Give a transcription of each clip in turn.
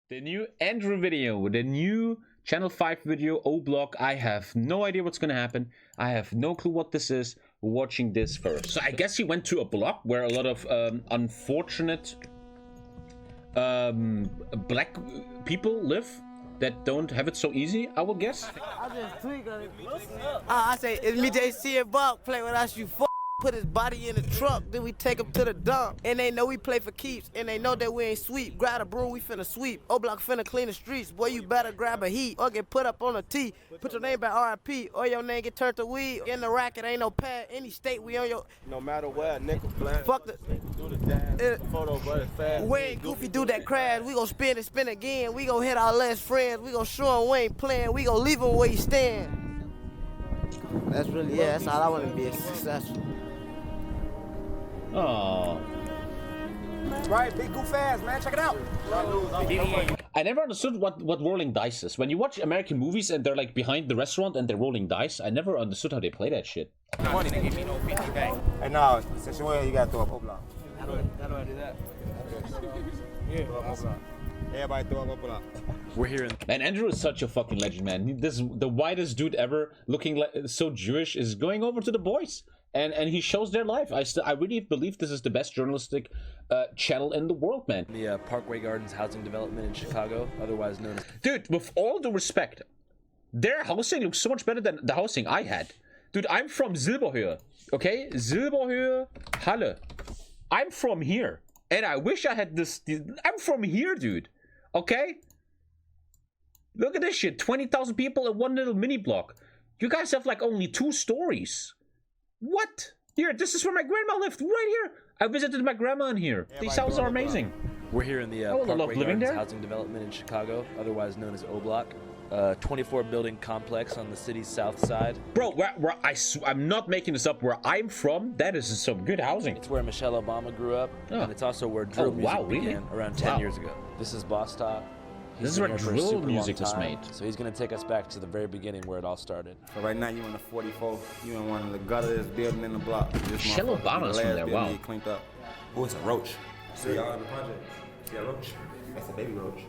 The new Andrew video, the new Channel 5 video, O-Block. I have no idea what's gonna happen. I have no clue what this is. We're watching this first. So I guess he went to a block where a lot of unfortunate black people live that don't have it so easy, I will guess. I just tweak on it. I say, it's me, JC and Buck, play with us, you put his body in the truck, then we take him to the dump. And they know we play for keeps, and they know that we ain't sweep. Grab a broom, we finna sweep. O-Block finna clean the streets. Boy, you better grab a heat, or get put up on a T. Put your name back RIP, or your name get turned to weed. In the racket, ain't no pad. Any state, we on your... No matter where, nickel flat. Fuck the... Do the dance, photo, but it's fast. We ain't goofy, do that crash. We gon' spin again. We gon' hit our last friends. We gon' show him we ain't playing. We gon' leave him where he stand. That's really, yeah, that's all I wanna be, successful. Oh. Right, big goof fast, man. Check it out. I never understood what rolling dice is. When you watch American movies and they're like behind the restaurant and they're rolling dice, I never understood how they play that shit. Money, give me no 50 back. Hey, now, since you're you gotta throw up O-Block. How do I do that? Yeah, everybody throw up O-Block. We're here in... Man, Andrew is such a fucking legend, man. This the whitest dude ever, looking like so Jewish, is going over to the boys. And he shows their life. I really believe this is the best journalistic channel in the world, man. The Parkway Gardens housing development in Chicago, otherwise known as... Dude, with all due respect, their housing looks so much better than the housing I had. Dude, I'm from Silberhöhe, okay? Silberhöhe, Halle. I'm from here. And I wish I had this... I'm from here, dude. Okay? Look at this shit. 20,000 people in one little mini block. You guys have like only 2 stories. What? Here, this is where my grandma lived, right here. I visited my grandma in here. These houses are amazing. We're here in the Parkway Gardens housing development in Chicago, otherwise known as O-Block. 24-building complex on the city's south side. Bro, I'm not making this up. Where I'm from, that is some good housing. It's where Michelle Obama grew up, and it's also where drill music began around 10 years ago. This is Boss Talk. This is where drill music was made. So he's going to take us back to the very beginning where it all started. So right now you in the 44, you in one of the gutters building in the block. Michelle Obama's from there, wow. Cleaned up. Oh, it's a roach. See y'all in the project. See a roach? That's a baby roach.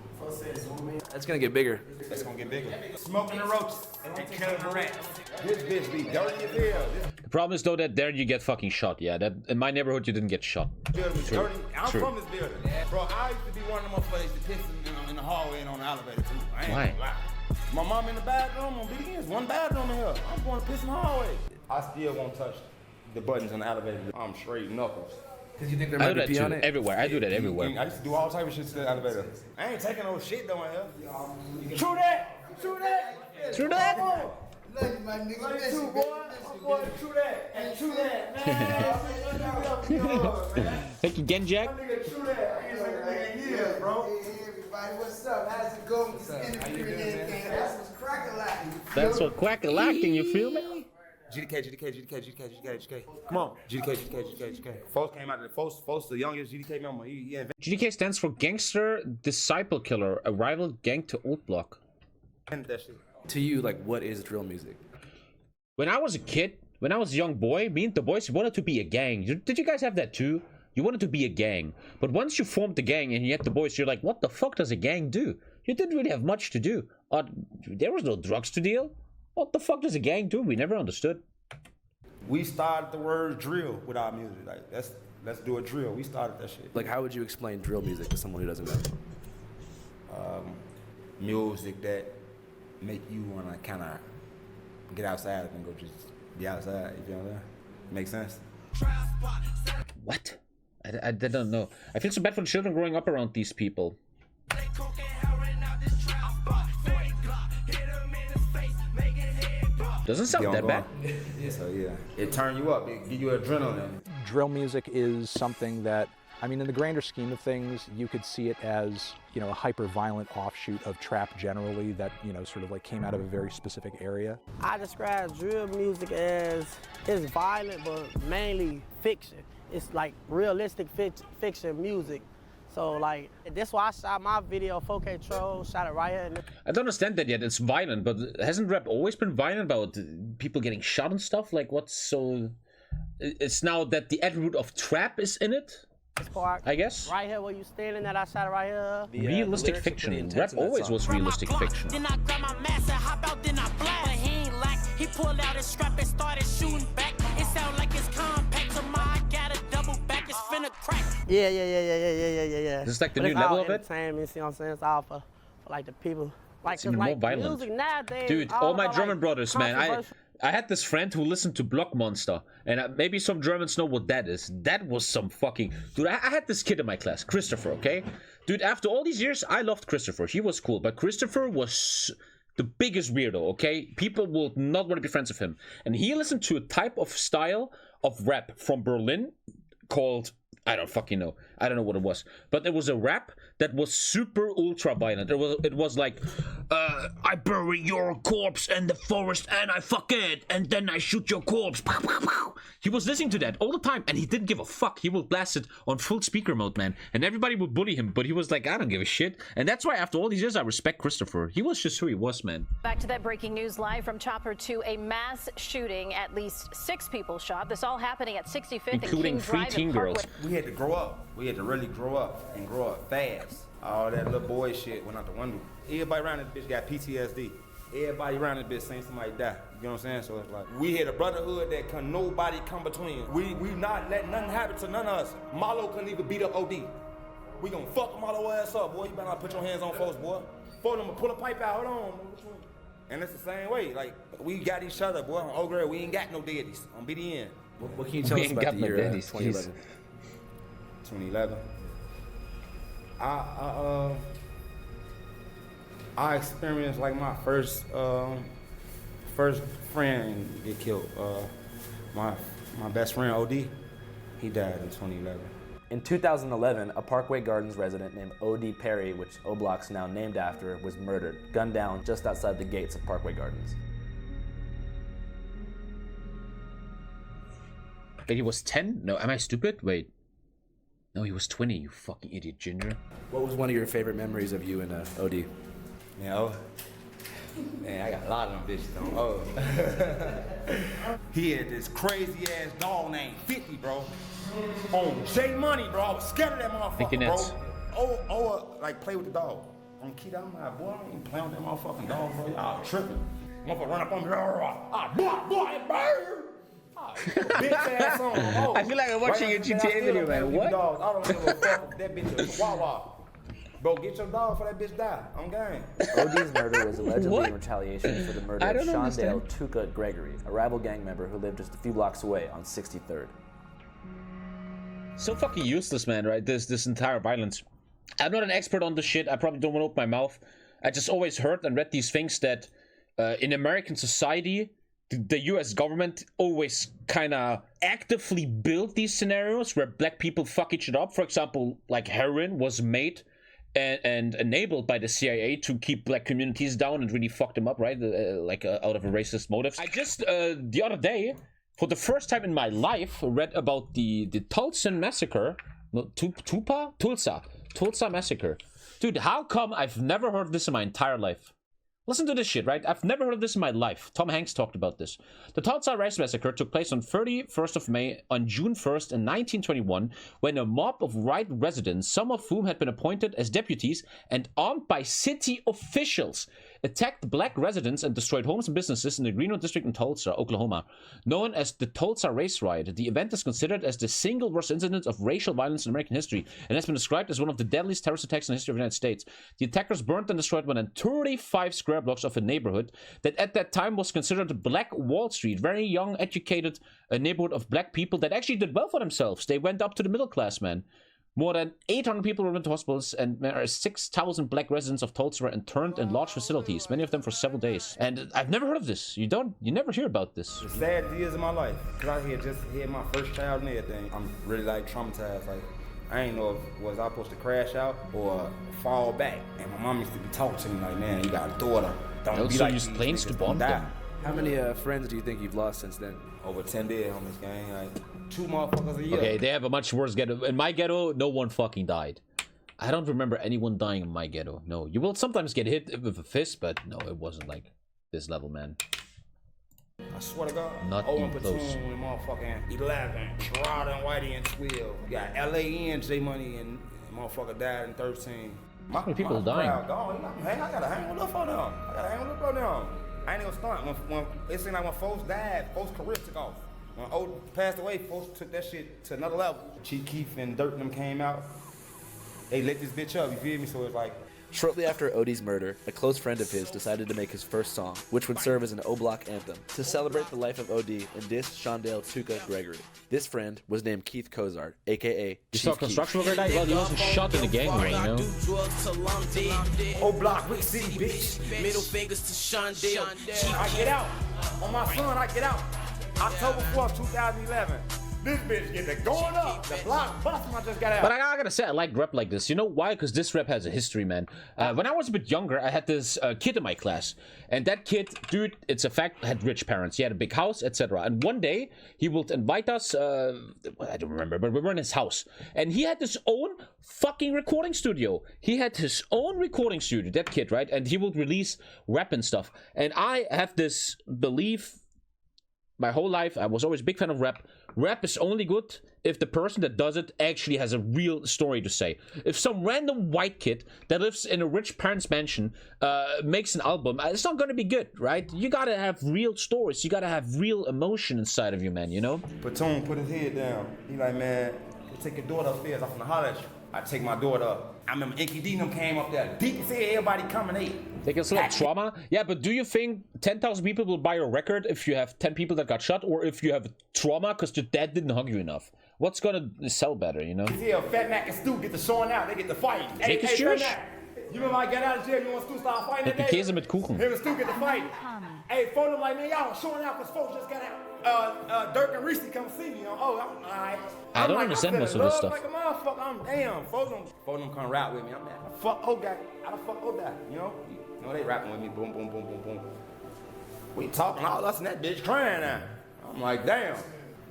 That's going to get bigger. That's going to get bigger. Smoking the roaches and killing the rats. This bitch be dirty as hell. The problem is though that there you get fucking shot. Yeah, that in my neighborhood you didn't get shot. True. I'm from this building. Bro, I used to be one of them motherfuckers that piss in the hallway and on the elevator too. I ain't Why? lie. My mom in the bathroom on BDN's one bathroom in here. I'm going to piss in the hallway. I still won't touch the buttons on the elevator. I'm straight knuckles. Because you think there I might do be that pee too. on it? Everywhere. I do that everywhere. I used to do all type of shit to the elevator. I ain't taking no shit though in here. True that! True that! True that! Love you, my nigga. Love you too, boy. I'm going to true that. And true that. Man. Thank you, Genjak. Nigga, true that. I ain't like a nigga in years, bro. Hey, everybody, what's up? How's it going? That's what's crack-a-lacking. That's what quack-a-lacking, you feel me? GDK. Come on. GDK. Folks came out of the Folks, the youngest GDK member. He invented GDK stands for Gangster Disciple Killer, a rival gang to Old Block. that shit. To you, like, what is drill music? When I was a kid, when I was a young boy, me and the boys wanted to be a gang. Did you guys have that too? You wanted to be a gang. But once you formed the gang and you had the boys, you're like, what the fuck does a gang do? You didn't really have much to do. There was no drugs to deal. What the fuck does a gang do? We never understood. We started the word drill with our music. Like, let's do a drill. We started that shit. Like, how would you explain drill music to someone who doesn't know? Music that make you wanna kind of get outside and go just be outside. You feel that? Make sense? What? I don't know. I feel so bad for the children growing up around these people. Doesn't sound that bad. So yeah, it turn you up. It give you adrenaline. Drill music is something that, I mean, in the grander scheme of things, you could see it as, you know, a hyper-violent offshoot of trap generally that, you know, sort of like came out of a very specific area. I describe drill music as, it's violent, but mainly fiction. It's like realistic fiction music. So like, that's why I shot my video 4K Troll, shot it right here. I don't understand that yet. It's violent, but hasn't rap always been violent about people getting shot and stuff? Like, what's so... It's now that the attribute of trap is in it? Park. I guess. Right here where you standing at, I shot it right here. Realistic fiction. Rap always was realistic fiction. Then I grab my mask and hop out, then I blast. But he ain't like, he pulled out his strap and started shooting back. It sound like it's compact, so I got a double back, it's finna crack. Yeah. This is like the new level of it? You see what I'm saying? It's all for like the people. Like, it's even more violent. Music nowadays, dude, all my German like brothers, man. I had this friend who listened to Block Monster, and maybe some Germans know what that is. That was some fucking... Dude, I had this kid in my class, Christopher, okay? Dude, after all these years, I loved Christopher. He was cool, but Christopher was the biggest weirdo, okay? People will not want to be friends with him. And he listened to a type of style of rap from Berlin called... I don't fucking know. I don't know what it was. But it was a rap that was super ultra violent. It was like, I bury your corpse in the forest and I fuck it. And then I shoot your corpse. He was listening to that all the time. And he didn't give a fuck. He would blast it on full speaker mode, man. And everybody would bully him. But he was like, I don't give a shit. And that's why after all these years, I respect Christopher. He was just who he was, man. Back to that breaking news live from Chopper to a mass shooting. At least 6 people shot. This all happening at 65th including and King 3 teen Drive girls. We had to grow up. We had to really grow up and grow up fast. All that little boy shit went out the window. Everybody around this bitch got PTSD. Everybody around this bitch saying somebody die. You know what I'm saying? So it's like, we had a brotherhood that can nobody come between. We not letting nothing happen to none of us. Marlo couldn't even beat up OD. We gonna fuck Marlo ass up, boy. You better not put your hands on folks, boy. For them to pull a pipe out, hold on. And it's the same way. Like, we got each other, boy. On Old Grade, we ain't got no daddies on BDN. What can you tell us about the year 2011? 2011. I experienced like my first friend get killed. My best friend OD, he died in 2011. In 2011, a Parkway Gardens resident named O.D. Perry, which O-Block's now named after, was murdered, gunned down just outside the gates of Parkway Gardens. Wait, he was 10? No, am I stupid? Wait. No, he was 20, you fucking idiot, Ginger. What was one of your favorite memories of you and OD? You know, man, I got a lot of them bitches on. He had this crazy ass dog named 50, bro. On J Money, bro. I was scared of that motherfucker, bro. Like play with the dog. On Key Down, my boy, I ain't playing with that motherfucking dog, bro. Y'all tripping. Motherfucker run up on me, boy, bird. Bitch ass on. Oh. I feel like I'm watching a GTA video, man. What? Dogs. I don't give a fuck if that bitch is Wawa. Bro, get your dog before that bitch die. On game. OD's murder was allegedly in retaliation for the murder of Shondale Tuka Gregory, a rival gang member who lived just a few blocks away on 63rd. So fucking useless, man, right? This entire violence. I'm not an expert on this shit. I probably don't want to open my mouth. I just always heard and read these things that in American society, the US government always kind of actively built these scenarios where black people fuck each other up. For example, like heroin was made and enabled by the CIA to keep black communities down and really fuck them up, right? Out of a racist motive. I just, the other day, for the first time in my life, read about the Tulsa massacre. No, Tulsa massacre. Dude, how come I've never heard this in my entire life? Listen to this shit, right? I've never heard of this in my life. Tom Hanks talked about this. The Tulsa Rice Massacre took place on 31st of May on June 1st in 1921 when a mob of white residents, some of whom had been appointed as deputies and armed by city officials, attacked black residents and destroyed homes and businesses in the Reno district in Tulsa, Oklahoma. Known as the Tulsa Race Riot, the event is considered as the single worst incident of racial violence in American history and has been described as one of the deadliest terrorist attacks in the history of the United States. The attackers burned and destroyed more than 35 square blocks of a neighborhood that at that time was considered Black Wall Street, very young, educated neighborhood of black people that actually did well for themselves. They went up to the middle class, man. More than 800 people were went to hospitals, and there are 6,000 black residents of Tulsa were interned in large facilities, many of them for several days. And I've never heard of this. You never hear about this. The sad years of my life, because I just had my first child and everything. I'm really like traumatized. Like, I ain't know if was I supposed to crash out or fall back. And my mom used to be talking to me like, man, you got a daughter. Don't be like use planes to bomb them. How many friends do you think you've lost since then? Over 10 dead on this gang. Like 2 motherfuckers a year. Okay, they have a much worse ghetto. In my ghetto, no one fucking died. I don't remember anyone dying in my ghetto. No, you will sometimes get hit with a fist, but no, it wasn't like this level, man. I swear to God. Not Owen even close. Platoon and motherfucking 11. Gerard and Whitey and 12. You got LAN, J Money and motherfucker died in 13. How many people dying? I gotta hang with them for them. I gotta hang with them for them. I ain't gonna stunt. When it seemed like when folks died, folks' career took off. When Old passed away, folks took that shit to another level. Chief Keef and Dirt and them came out. They lit this bitch up, you feel me? So it's like... Shortly after Odie's murder, a close friend of his decided to make his first song, which would serve as an O-Block anthem, to celebrate the life of Odie and diss Shondale Tuka Gregory. This friend was named Keith Cozart, a.k.a. Chief saw construction worker die? Well, he wasn't shot in the gangway, you know? O-Block, Rick City, bitch. Middle fingers to Shondale. I get out. On my son, I get out. October 4th, 2011. This bitch get it going up. The block busting, I just got out. But I gotta say, I like rap like this. You know why? Because this rap has a history, man. When I was a bit younger, I had this kid in my class. And that kid, dude, it's a fact, had rich parents. He had a big house, etc. And one day, he would invite us, I don't remember, but we were in his house. And he had his own fucking recording studio. He had his own recording studio, that kid, right? And he would release rap and stuff. And I have this belief my whole life. I was always a big fan of rap. Rap is only good if the person that does it actually has a real story to say. If some random white kid that lives in a rich parent's mansion makes an album, it's not gonna be good, right? You gotta have real stories. You gotta have real emotion inside of you, man, you know? Platoon put his head down. He like, man, take your daughter upstairs. I'm finna holler at you. I take my daughter up. I remember Inky D them came up there. Deep said everybody coming in. They can select trauma. Yeah, but do you think 10,000 people will buy a record if you have 10 people that got shot, or if you have trauma because your dad didn't hug you enough? What's gonna sell better, you know? Yeah, Fat Mac and Stu get the showing out. They get the fight. Hey, Fat Mac, you remember I got out of jail? You want Stu start fighting that day? Käse mit Kuchen. Him and Stu get the fight. Hey, phone them like, man, y'all showing out because folks just got out. Dirk and Reese come see me. Oh, I'm all right. I don't understand most of this stuff. Like a motherfucker. I'm damn. Folks them come rap with me. I'm mad. Fuck Oda. I done fuck Oda. You know they rapping with me. Boom, boom, boom, boom, boom. We talking all us and that bitch crying now. I'm like, damn.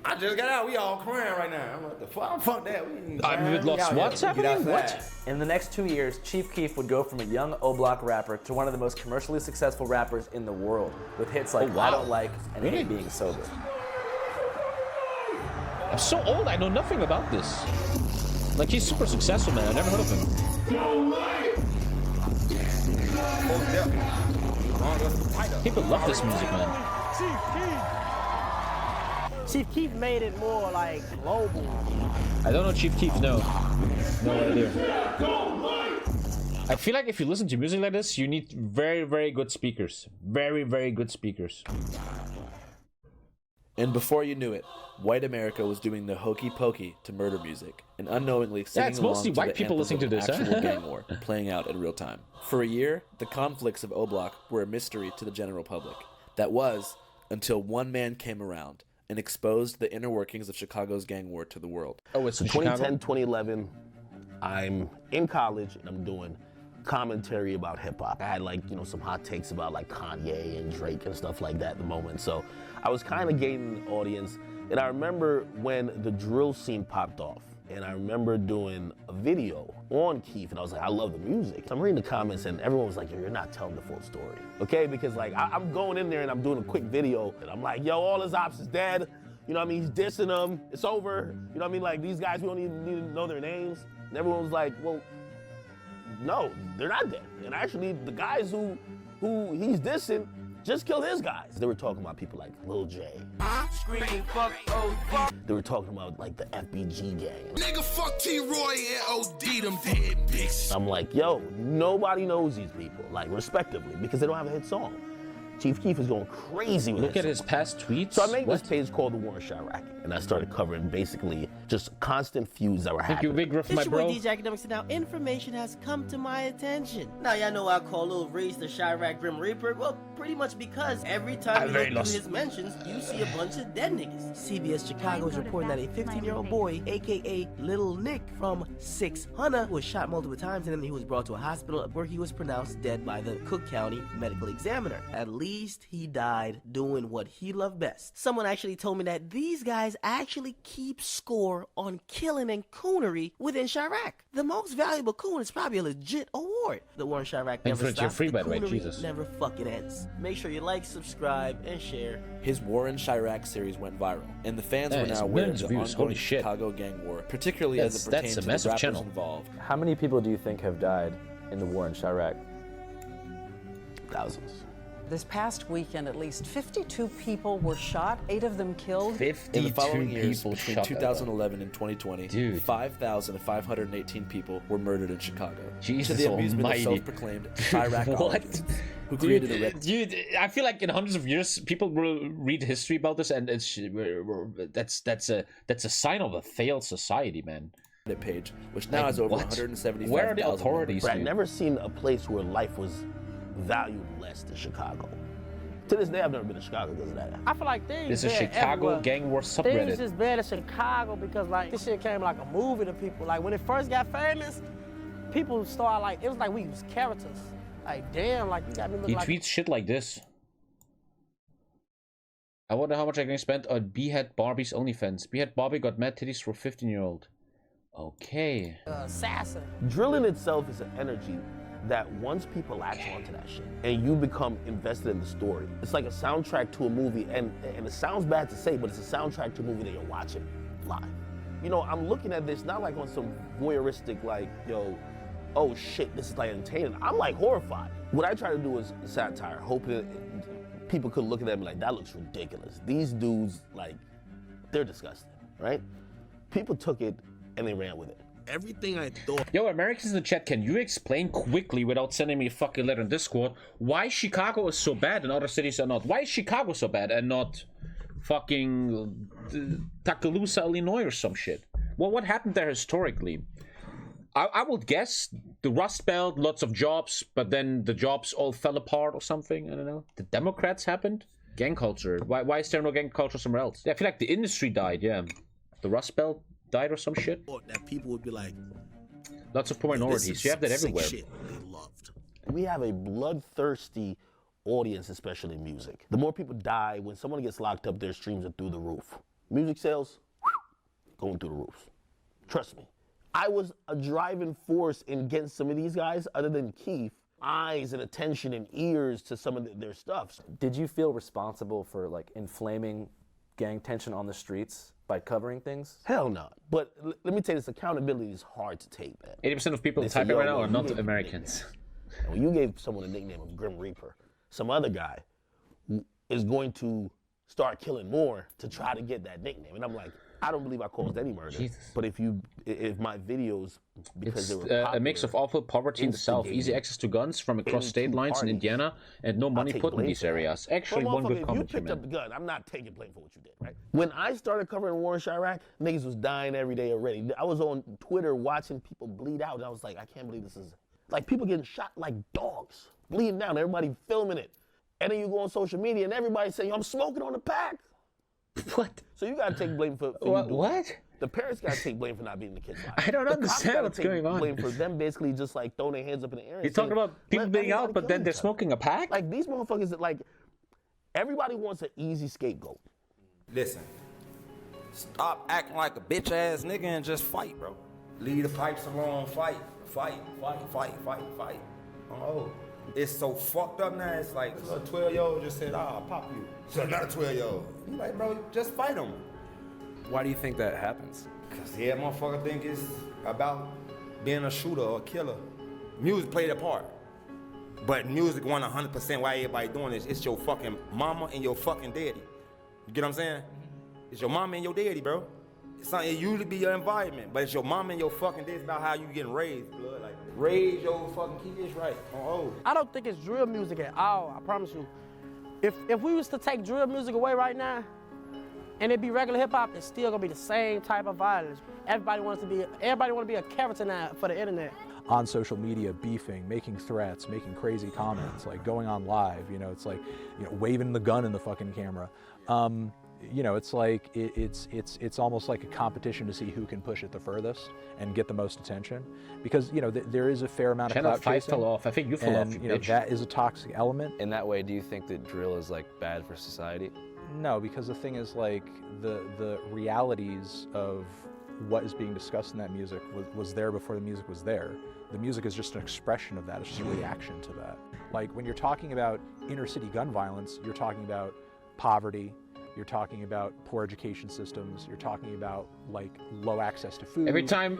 I just got out. We all crying right now. I'm like, the fuck? Fuck that. I'm a bit lost. What's happening? What? In the next 2 years, Chief Keef would go from a young O-Block rapper to one of the most commercially successful rappers in the world, with hits like I Don't Like and Ain't Being Sober. I'm so old, I know nothing about this. Like, he's super successful, man. I never heard of him. People love this music, man. Chief Keef made it more like global. I don't know Chief Keef, no. No idea. I feel like if you listen to music like this, you need very, very good speakers. Very, very good speakers. And before you knew it, white America was doing the hokey pokey to murder music and unknowingly singing it's mostly along to white the people listening to this, actual gang war playing out in real time. For a year, the conflicts of O-Block were a mystery to the general public. That was until one man came around and exposed the inner workings of Chicago's gang war to the world. Oh, it's in 2010, 2011, I'm in college and I'm doing commentary about hip hop. I had some hot takes about like Kanye and Drake and stuff like that at the moment. So I was kind of gaining an audience. And I remember when the drill scene popped off, and I remember doing a video on Keef, and I was like, I love the music. I'm reading the comments, and everyone was like, you're not telling the full story, okay? Because I'm going in there and I'm doing a quick video, and I'm like, yo, all his ops is dead. You know what I mean? He's dissing them. It's over. You know what I mean? Like, these guys, we don't even need to know their names. And everyone was like, well, no, they're not dead. And actually, the guys who he's dissing just killed his guys. They were talking about people like Lil J. Screaming fuck OD. They were talking about like the FBG gang. Nigga fuck T-Roy and OD them dead bitches. I'm like, yo, nobody knows these people, like respectively, because they don't have a hit song. Chief Keef is going crazy with Look at his past tweets. So I made this page called The War in Chirac, and I started covering basically just constant feuds that were happening. Thank you, Big Griff, my bro. It's your boy DJ Academics, and now information has come to my attention. Now y'all know I call Lil Reese the Chirac Grim Reaper. Well, pretty much because every time you look through his mentions, you see a bunch of dead niggas. CBS Chicago is reporting that a 15-year-old boy, aka Little Nick from 600, was shot multiple times, and then he was brought to a hospital where he was pronounced dead by the Cook County medical examiner. At least least he died doing what he loved best. Someone actually told me that these guys actually keep score on killing and coonery within Chirac. The most valuable coon is probably a legit award. The war in Chirac never stops. Free, by the the way, coonery Jesus. never fucking ends. Make sure you like, subscribe, and share. His War in Chirac series went viral, and the fans were now aware of the ongoing Chicago gang war, particularly as it pertains to the rappers involved. How many people do you think have died in the war in Chirac? Thousands. This past weekend, at least 52 people were shot, 8 of them killed. 52 in the following years, people between shot 2011 and 2020, Dude. 5,518 people were murdered in Chicago. Jesus to the amusement almighty. of self-proclaimed Chirac What? who created a Dude, I feel like in hundreds of years, people will read history about this, and it's that's a sign of a failed society, man. Page, which now has over 175,000. Where are the authorities? I've never seen a place where life was valued less than Chicago. To this day, I've never been to Chicago because of that. I feel like things. This is Chicago everywhere. gang war subreddit. Things just bad in Chicago because like this shit came like a movie to people. Like when it first got famous, people started like it was like we was characters. Like damn, like you got me look He like. tweets shit like this. I wonder how much I can spend on Behead Barbie's OnlyFans. Behead Barbie got mad titties for a 15-year-old. Okay. Assassin. Drilling itself is an energy that once people latch onto that shit and you become invested in the story, it's like a soundtrack to a movie, and it sounds bad to say, but it's a soundtrack to a movie that you're watching live. You know, I'm looking at this not like on some voyeuristic like, yo, oh shit, this is like entertaining. I'm like horrified. What I try to do is satire, hoping that people could look at that and be like, that looks ridiculous. These dudes, like, they're disgusting, right? People took it and they ran with it. Everything I thought. Yo, Americans in the chat, can you explain quickly, without sending me a fucking letter in Discord, why Chicago is so bad and other cities are not? Why is Chicago so bad and not fucking Tuscaloosa, Illinois or some shit? Well, what happened there historically? I would guess the Rust Belt, lots of jobs, but then the jobs all fell apart or something. I don't know. The Democrats happened? Gang culture. Why is there no gang culture somewhere else? Yeah, I feel like the industry died, yeah. The Rust Belt died or some shit. That people would be like, lots of poor minorities. You have that everywhere. Shit they loved. We have a bloodthirsty audience, especially in music. The more people die, when someone gets locked up, their streams are through the roof. Music sales, going through the roof. Trust me. I was a driving force in getting some of these guys, other than Keef, eyes and attention and ears to some of their stuff. Did you feel responsible for like inflaming gang tension on the streets by covering things? Hell no. But let me tell you, this accountability is hard to take, man. 80% of people typing right now are not Americans. And when you gave someone a nickname of Grim Reaper, some other guy is going to start killing more to try to get that nickname. And I'm like, I don't believe I caused any murder. Jesus. But if my videos, because they were popular, a mix of awful poverty in the South, easy access to guns from across state lines in Indiana, and no money put in these areas. Actually, one good comment here, man. If you picked up the gun, I'm not taking blame for what you did, right? When I started covering war in Chirac, niggas was dying every day already. I was on Twitter watching people bleed out, and I was like, I can't believe this is, like, people getting shot like dogs, bleeding down, everybody filming it. And then you go on social media, and everybody saying, I'm smoking on the pack. What? So you gotta take blame for what? The parents gotta take blame for not beating the kids' lives. I don't understand what's going on. Blame for them basically just like throwing their hands up in the air. You're talking about people being out, but then they're smoking a pack? Like these motherfuckers that like, everybody wants an easy scapegoat. Listen, stop acting like a bitch ass nigga and just fight, bro. Leave the pipes alone, fight. Oh. It's so fucked up now, it's like, a 12-year-old just said, I'll pop you. So another 12-year-old. You like, bro, just fight him. Why do you think that happens? Because yeah, motherfucker think it's about being a shooter or a killer. Music played a part. But music won 100% why everybody doing this. It's your fucking mama and your fucking daddy. You get what I'm saying? It's your mama and your daddy, bro. It usually be your environment, but it's your mama and your fucking daddy. It's about how you getting raised, blood. Like, raise your fucking kids right. Oh. I don't think it's drill music at all, I promise you. If we was to take drill music away right now, and it be regular hip hop, it's still gonna be the same type of violence. Everybody wants to be a character now for the internet. On social media, beefing, making threats, making crazy comments, like going on live, you know, it's like, you know, waving the gun in the fucking camera. you know, it's like it's almost like a competition to see who can push it the furthest and get the most attention, because you know there is a fair amount of clout chasing. Fell off. I think you fell off. You know, that is a toxic element. In that way, do you think that drill is like bad for society? No, because the thing is, like, the realities of what is being discussed in that music was there before the music was there. The music is just an expression of that. It's just a reaction to that. Like, when you're talking about inner city gun violence, you're talking about poverty, you're talking about poor education systems, you're talking about, like, low access to food. Every time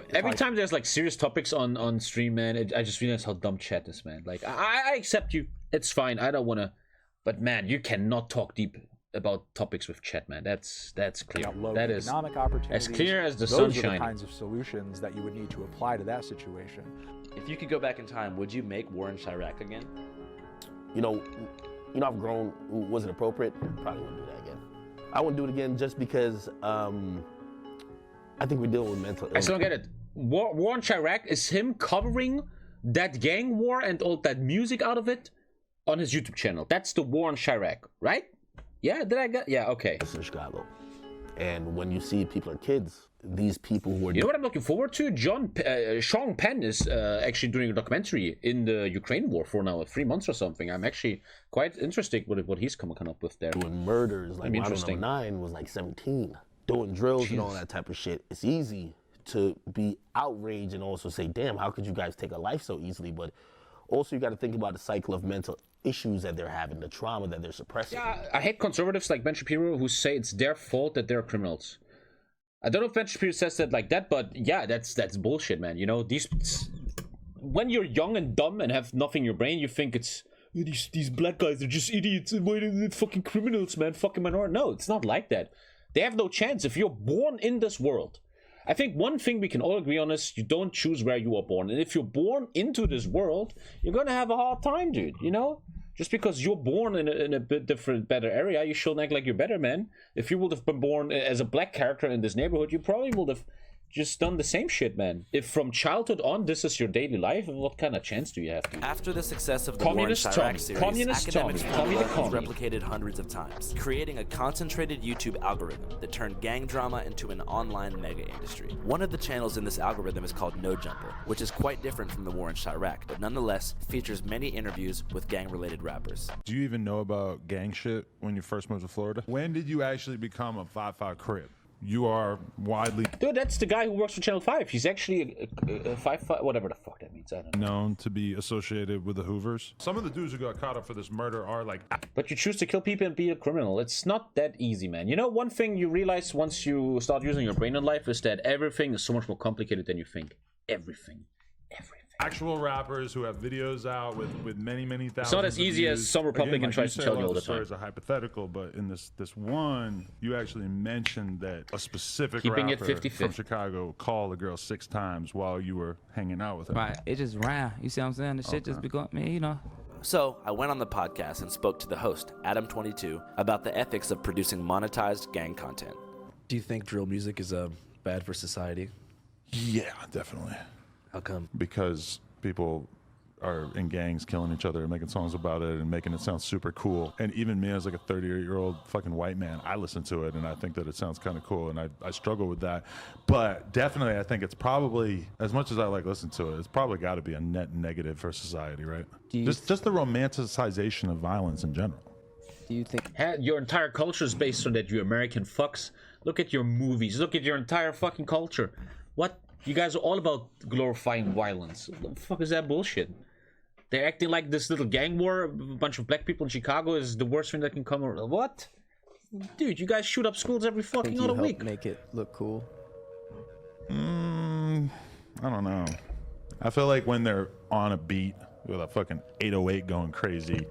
there's, like, serious topics on stream, man, I just realize how dumb chat is, man. Like, I accept you. It's fine. I don't want to... But, man, you cannot talk deep about topics with chat, man. That's clear. That is economic opportunities. As clear as the Those sun are shining. the kinds of solutions that you would need to apply to that situation. If you could go back in time, would you make war in Chirac again? You know, I've grown. Was it appropriate? Probably wouldn't do that again. I wouldn't do it again just because I think we're dealing with mental illness. I still don't get it. War in Chirac is him covering that gang war and all that music out of it on his YouTube channel. That's the war in Chirac, right? Yeah, did I get? Yeah, okay. It's in Chicago, and when you see people are kids, these people who are... You know what I'm looking forward to? Sean Penn is actually doing a documentary in the Ukraine war for now 3 months or something. I'm actually quite interested with what he's coming up with there. Doing murders, like Ronald No. 9 was like 17. Doing drills and all that type of shit. It's easy to be outraged and also say, damn, how could you guys take a life so easily? But also you got to think about the cycle of mental issues that they're having, the trauma that they're suppressing. Yeah, I hate conservatives like Ben Shapiro who say it's their fault that they're criminals. I don't know if Ben Shapiro says that like that, but yeah, that's bullshit, man. You know, when you're young and dumb and have nothing in your brain, you think it's these black guys are just idiots and why they're fucking criminals, man, fucking minority. No, it's not like that. They have no chance. If you're born in this world, I think one thing we can all agree on is you don't choose where you are born. And if you're born into this world, you're gonna have a hard time, dude, you know? Just because you're born in a bit different, better area, you shouldn't act like you're better, man. If you would have been born as a black character in this neighborhood, you probably would have just done the same shit, man. If from childhood on this is your daily life, what kind of chance do you have? Dude? After the success of the War in Chirac series, Academics Formula has replicated hundreds of times, creating a concentrated YouTube algorithm that turned gang drama into an online mega industry. One of the channels in this algorithm is called No Jumper, which is quite different from the War in Chirac, but nonetheless features many interviews with gang-related rappers. Do you even know about gang shit when you first moved to Florida? When did you actually become a 5'5" Crip? You are widely... Dude, that's the guy who works for Channel 5. He's actually a 5'5", whatever the fuck that means. I don't know. Known to be associated with the Hoovers. Some of the dudes who got caught up for this murder are like... But you choose to kill people and be a criminal. It's not that easy, man. You know, one thing you realize once you start using your brain in life is that everything is so much more complicated than you think. Everything. Actual rappers who have videos out with many thousands. It's not as easy as some Republican tries to tell you all the time. It's a hypothetical, but in this one, you actually mentioned that a specific Keeping rapper it 50-50. from Chicago called a girl 6 times while you were hanging out with her. Right, it just ran. You see what I'm saying? The shit just be going, man, you know. So I went on the podcast and spoke to the host, Adam22, about the ethics of producing monetized gang content. Do you think drill music is bad for society? Yeah, definitely. How come? Because people are in gangs killing each other and making songs about it and making it sound super cool. And even me as like a 38-year-old fucking white man, I listen to it and I think that it sounds kind of cool, and I struggle with that. But definitely I think it's probably, as much as I like listen to it, it's probably got to be a net negative for society, right? Just the romanticization of violence in general. Do you think your entire culture is based on that, you American fucks? Look at your movies. Look at your entire fucking culture. What? You guys are all about glorifying violence. What the fuck is that bullshit? They're acting like this little gang war, a bunch of black people in Chicago, is the worst thing that can come around. What? Dude, you guys shoot up schools every fucking other week. Make it look cool. I don't know. I feel like when they're on a beat with a fucking 808 going crazy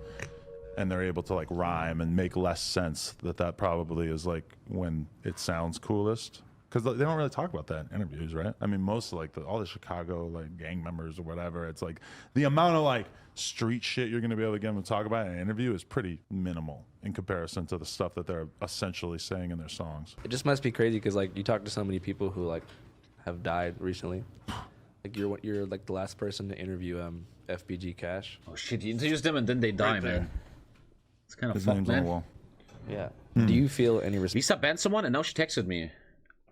and they're able to like rhyme and make less sense, that probably is like when it sounds coolest. Because they don't really talk about that in interviews, right? I mean, most of like all the Chicago like gang members or whatever, it's like the amount of like street shit you're gonna be able to get them to talk about in an interview is pretty minimal in comparison to the stuff that they're essentially saying in their songs. It just must be crazy because like you talk to so many people who like have died recently. Like you're like the last person to interview FBG Cash. Oh shit! You introduce them and then they die, man. It's kind of fucked, man. Yeah. Do you feel any Lisa banned someone and now she texted me.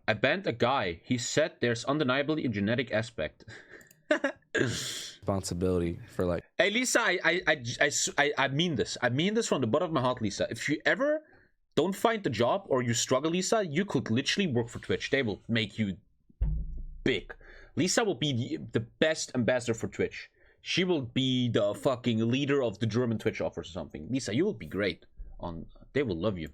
I banned a guy. He said there's undeniably a genetic aspect. responsibility for like? Hey Lisa, I mean this. I mean this from the bottom of my heart, Lisa. If you ever don't find the job or you struggle, Lisa, you could literally work for Twitch. They will make you big. Lisa will be the best ambassador for Twitch. She will be the fucking leader of the German Twitch offers or something. Lisa, you will be great. They will love you.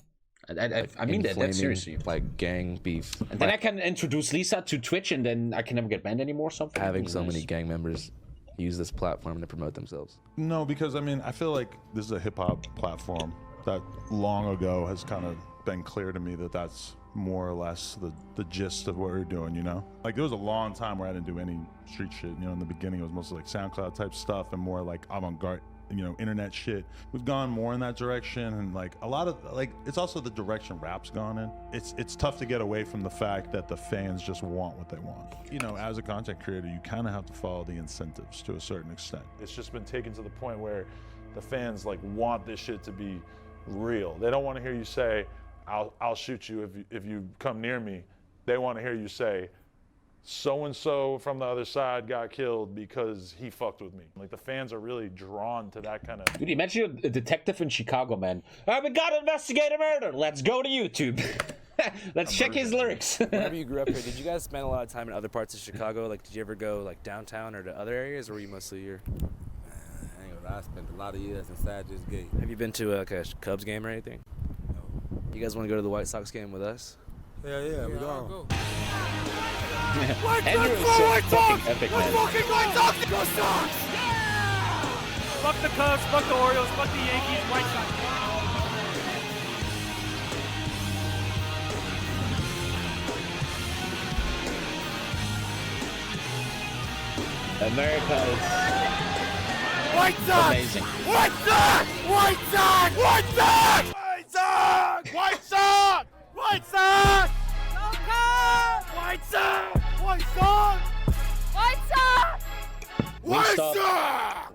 I mean that seriously. Like gang beef. And then I can introduce Lisa to Twitch, and then I can never get banned anymore. Something. Having so many gang members use this platform to promote themselves. No, because I mean, I feel like this is a hip hop platform that long ago has kind of been clear to me that that's more or less the gist of what we're doing, you know? Like there was a long time where I didn't do any street shit, you know, in the beginning it was mostly like SoundCloud type stuff and more like avant-garde, you know, internet shit. We've gone more in that direction, and like a lot of like it's also the direction rap's gone in. It's tough to get away from the fact that the fans just want what they want. You know, as a content creator, you kind of have to follow the incentives to a certain extent. It's just been taken to the point where the fans like want this shit to be real. They don't want to hear you say, I'll shoot you if you come near me. They want to hear you say, so-and-so from the other side got killed because he fucked with me. Like the fans are really drawn to that kind of... Dude, imagine a detective in Chicago, man. We gotta investigate a murder. Let's go to YouTube. Let's check his lyrics. Whenever you grew up here, did you guys spend a lot of time in other parts of Chicago? Like, did you ever go like downtown or to other areas, or were you mostly here? I spent a lot of years inside this gate. Have you been to like a Cubs game or anything? No. You guys want to go to the White Sox game with us? Yeah, we're going. Go. Andrew is so fucking epic, man. White Sox! Go Sox! Yeah! Fuck the Cubs, fuck the Orioles, fuck the Yankees, White Sox. America is White Sox! amazing. White Sox! White Sox! White Sox! White Sox! White Sox! White Sox! White Sox! White Sox! White Sox! White Sox!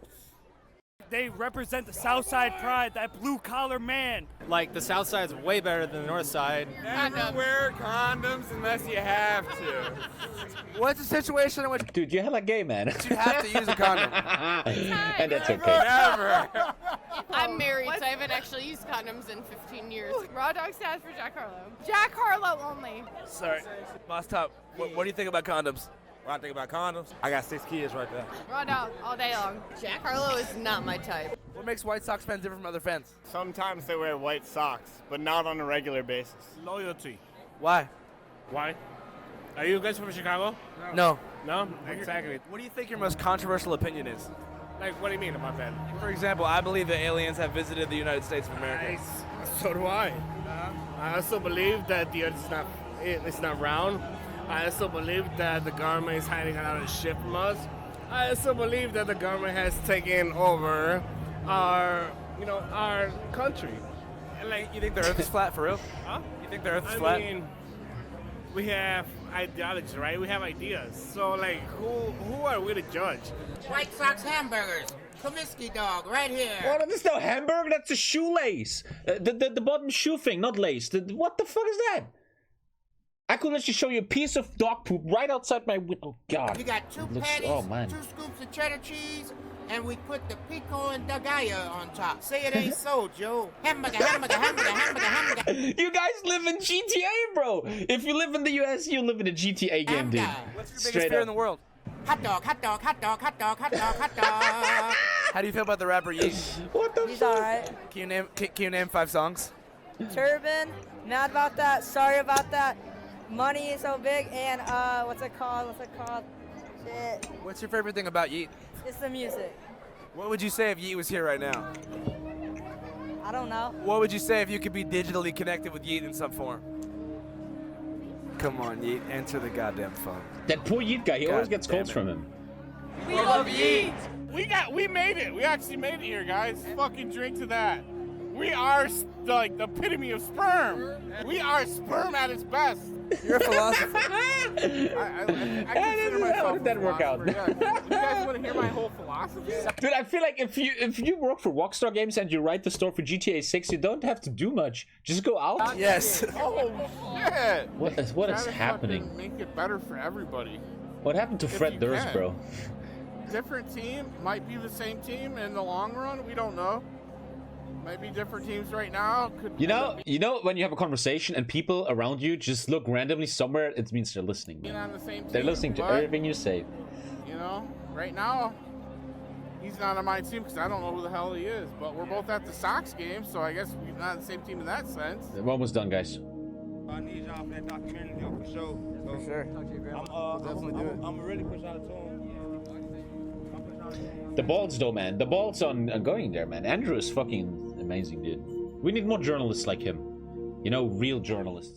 They represent the South Side pride, that blue collar man. Like the South Side's way better than the North Side. Never wear condoms unless you have to. What's the situation in which Dude, you're hella gay, man. you have to use a condom? And that's okay. Never. I'm married, so I haven't actually used condoms in 15 years. Raw dog stands for Jack Harlow. Jack Harlow only. Sorry. Moss Top, what do you think about condoms? When I think about condoms, I got 6 kids right there. Raw dog all day long. Jack Harlow is not my type. What makes White Sox fans different from other fans? Sometimes they wear white socks, but not on a regular basis. Loyalty. Why? Why? Are you guys from Chicago? No. No? Exactly. What do you think your most controversial opinion is? Like, what do you mean about that? For example, I believe that aliens have visited the United States of America. Nice. So do I. I also believe that the Earth is not round. I also believe that the government is hiding a lot of shit from us. I also believe that the government has taken over our country. Like, you think the Earth is flat for real? Huh? You think the Earth is flat? I mean, we have ideology, right? We have ideas. So, like, who are we to judge? White Sox hamburgers. Comiskey dog, right here. What? There's no hamburger. That's a shoelace. The bottom shoe thing, not lace. What the fuck is that? I could actually show you a piece of dog poop right outside my window. Oh, God. We got 2 patties, 2 scoops of cheddar cheese, and we put the pico and dagaya on top. Say it ain't so, Joe. Hamburger, hamburger, hamburger, hamburger, hamburger. You guys live in GTA, bro. If you live in the US, you live in a GTA game, dude. What's your biggest fear in the world? Hot dog, hot dog, hot dog, hot dog, hot dog, hot dog. How do you feel about the rapper Yeet? What the He's alright. Can you name 5 songs? Turban, mad about that, sorry about that. Money is so big, and what's it called? Shit. What's your favorite thing about Yeet? It's the music. What would you say if Yeet was here right now? I don't know. What would you say if you could be digitally connected with Yeet in some form? Come on, Yeet, answer the goddamn phone. That poor Yeet guy, he always gets calls from him. We love Yeet! We made it. We actually made it here, guys. Fucking drink to that. We are like the epitome of sperm. We are sperm at its best. You're a philosopher. I consider myself How did that work out? Yeah. You guys want to hear my whole philosophy? Dude, I feel like if you work for Rockstar Games and you write the story for GTA 6, you don't have to do much. Just go out. Yes. Oh shit! What is Gotta happening? fucking make it better for everybody. What happened to If Fred you Durst, can. bro? Different team might be the same team in the long run. We don't know. Might be different teams right now. Could You know when you have a conversation and people around you just look randomly somewhere, it means they're listening. being on the same team. They're listening to but, everything you say. You know, right now, he's not on my team because I don't know who the hell he is. But we're both at the Sox game, so I guess we're not on the same team in that sense. We're almost done, guys. I need y'all for that documentary deal for sure. For sure. I'm really push out to him. The balls, though, man. The balls on going there, man. Andrew is fucking amazing, dude. We need more journalists like him. You know, real journalists.